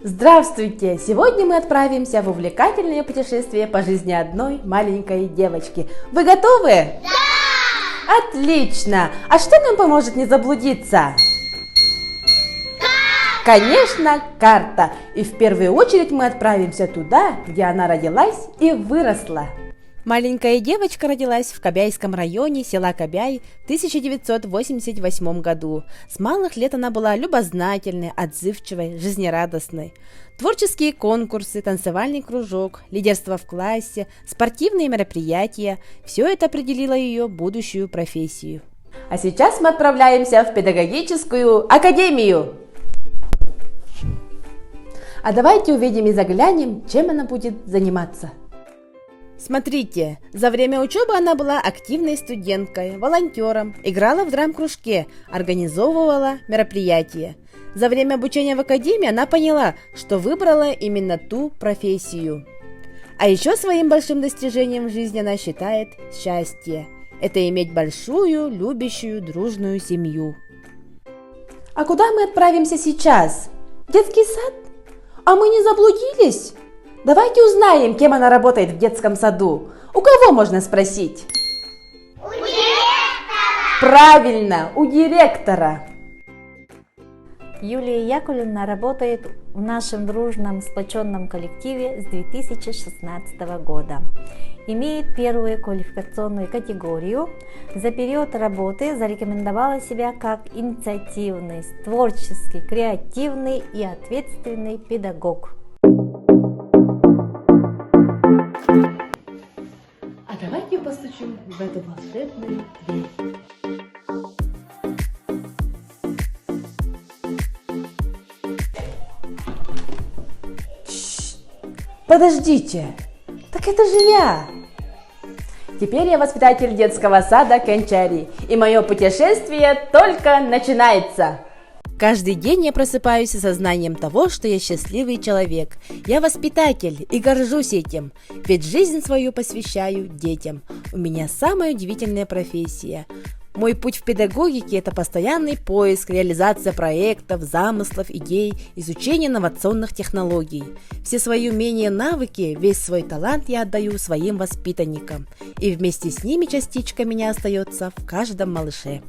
Здравствуйте! Сегодня мы отправимся в увлекательное путешествие по жизни одной маленькой девочки. Вы готовы? Да! Отлично! А что нам поможет не заблудиться? Конечно, карта. И в первую очередь мы отправимся туда, где она родилась и выросла. Маленькая девочка родилась в Кобяйском районе села Кобяй в 1988 году. С малых лет она была любознательной, отзывчивой, жизнерадостной. Творческие конкурсы, танцевальный кружок, лидерство в классе, спортивные мероприятия – все это определило ее будущую профессию. А сейчас мы отправляемся в педагогическую академию. А давайте увидим и заглянем, чем она будет заниматься. Смотрите, за время учебы она была активной студенткой, волонтером, играла в драм-кружке, организовывала мероприятия. За время обучения в академии она поняла, что выбрала именно ту профессию. А еще своим большим достижением в жизни она считает счастье. Это иметь большую, любящую, дружную семью. А куда мы отправимся сейчас? В детский сад? А мы не заблудились? Давайте узнаем, кем она работает в детском саду. У кого можно спросить? У директора! Правильно, у директора. Юлия Яковлевна работает в нашем дружном сплоченном коллективе с 2016 года. Имеет первую квалификационную категорию. За период работы зарекомендовала себя как инициативный, творческий, креативный и ответственный педагог. А давайте постучим в эту волшебную дверь. Подождите, так это же я! Теперь я воспитатель детского сада Кончари, и мое путешествие только начинается. Каждый день я просыпаюсь с сознанием того, что я счастливый человек. Я воспитатель и горжусь этим, ведь жизнь свою посвящаю детям. У меня самая удивительная профессия. Мой путь в педагогике – это постоянный поиск, реализация проектов, замыслов, идей, изучение инновационных технологий. Все свои умения, навыки, весь свой талант я отдаю своим воспитанникам. И вместе с ними частичка меня остается в каждом малыше.